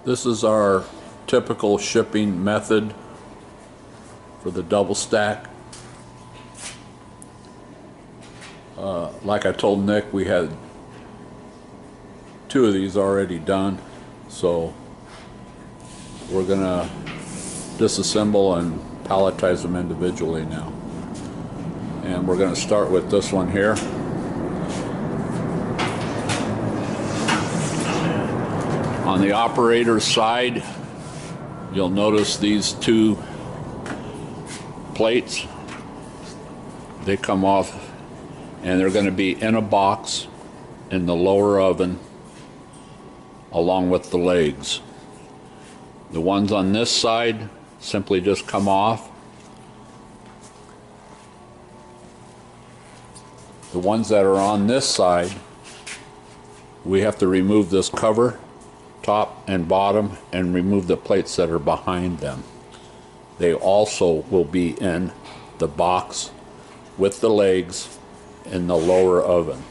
This is our typical shipping method for the double stack. Like I told Nick, we had 2 of these already done, so we're gonna disassemble and palletize them individually now. And we're gonna start with this one here. On the operator's side, you'll notice these 2 plates. They come off and they're going to be in a box in the lower oven along with the legs. The ones on this side simply just come off. The ones that are on this side, we have to remove this cover, top and bottom, and remove the plates that are behind them. They also will be in the box with the legs in the lower oven.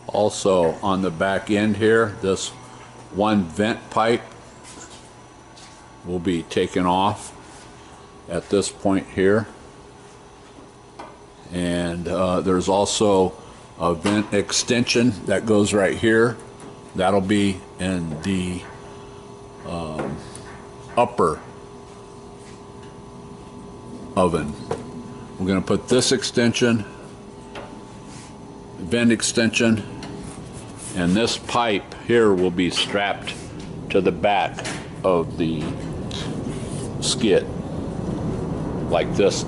Also on the back end here, this one vent pipe will be taken off at this point here. And there's also a vent extension that goes right here. That'll be in the upper oven. We're going to put this extension, vent extension, and this pipe here will be strapped to the back of the skid, like this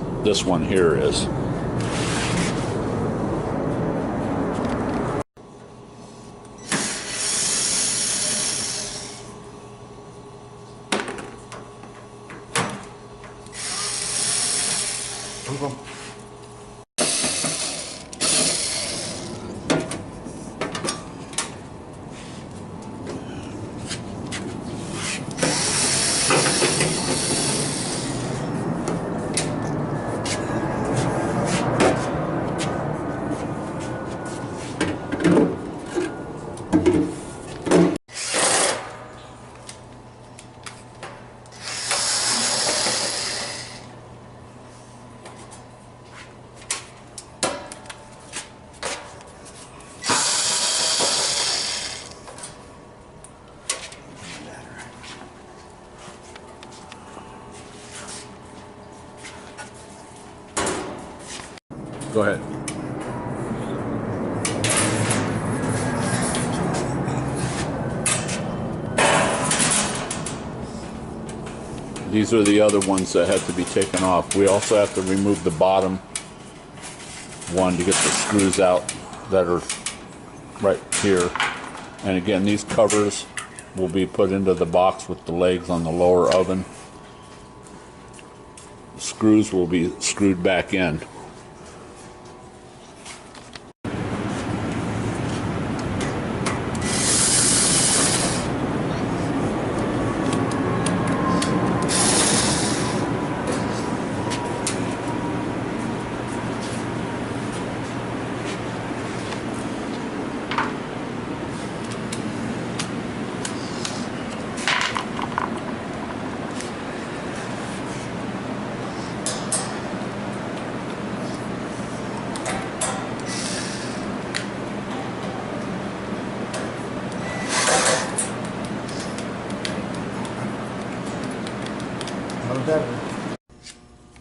one here is. Go ahead. These are the other ones that have to be taken off. We also have to remove the bottom one to get the screws out that are right here. And again, these covers will be put into the box with the legs on the lower oven. The screws will be screwed back in.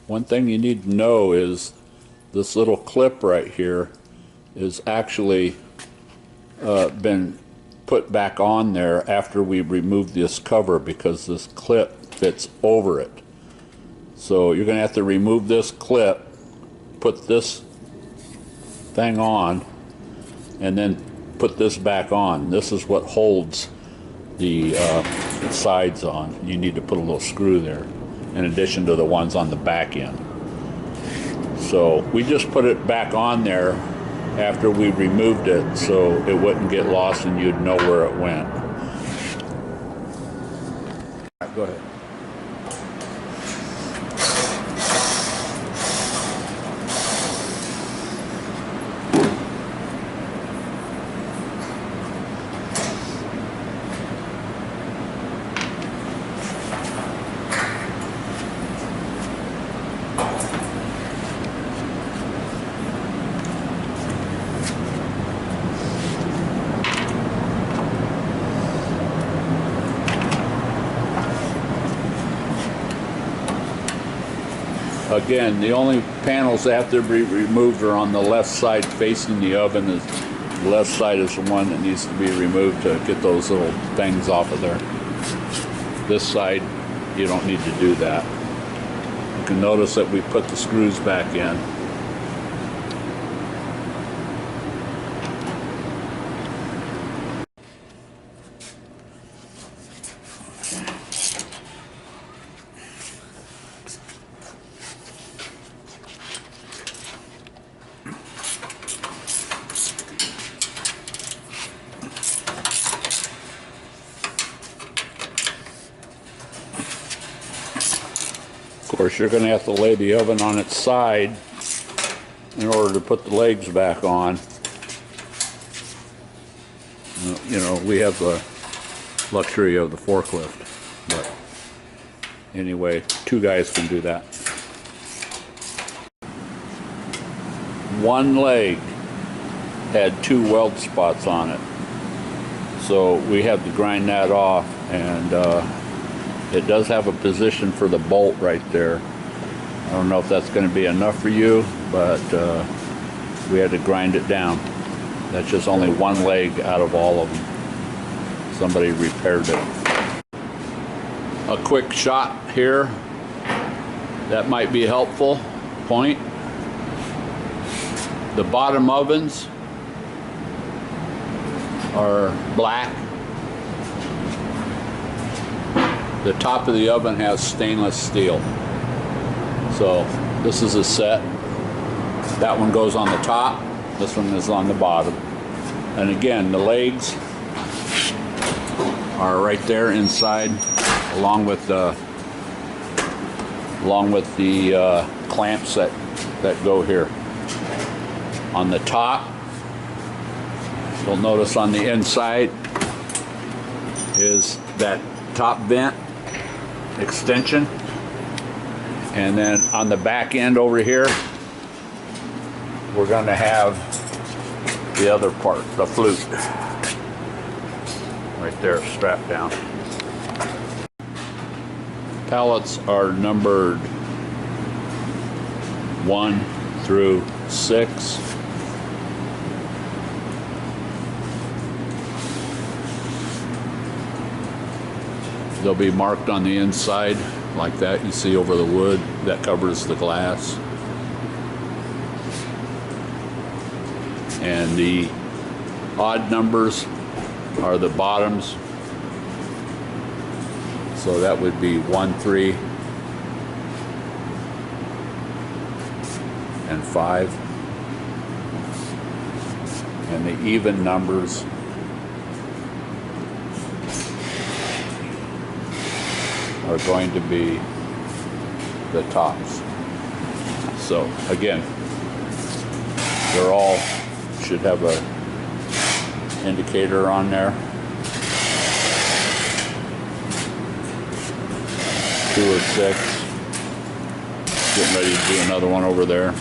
One thing you need to know is this little clip right here is actually been put back on there after we removed this cover, because this clip fits over it. So you're going to have to remove this clip, put this thing on, and then put this back on. This is what holds the sides on. You need to put a little screw there, in addition to the ones on the back end. So we just put it back on there after we removed it so it wouldn't get lost and you'd know where it went. Go ahead. Again, the only panels that have to be removed are on the left side facing the oven. The left side is the one that needs to be removed to get those little things off of there. This side, you don't need to do that. You can notice that we put the screws back in. Of course, you're going to have to lay the oven on its side in order to put the legs back on. You know, we have the luxury of the forklift, but anyway, 2 guys can do that. One leg had 2 weld spots on it, so we had to grind that off, and it does have a position for the bolt right there. I don't know if that's going to be enough for you, but we had to grind it down. That's just only one leg out of all of them. Somebody repaired it. A quick shot here. That might be a helpful point. The bottom ovens are black. The top of the oven has stainless steel. So this is a set. That one goes on the top. This one is on the bottom. And again, the legs are right there inside, along with the clamps that go here. On the top, you'll notice on the inside is that top vent extension, and then on the back end over here we're going to have the other part, the flute, right there strapped down. Pallets are numbered 1 through 6. They'll be marked on the inside like that. You see over the wood that covers the glass. And the odd numbers are the bottoms. So that would be 1, 3, and 5. And the even numbers are going to be the tops. So again, they're all should have a indicator on there. 2 of 6. Getting ready to do another one over there.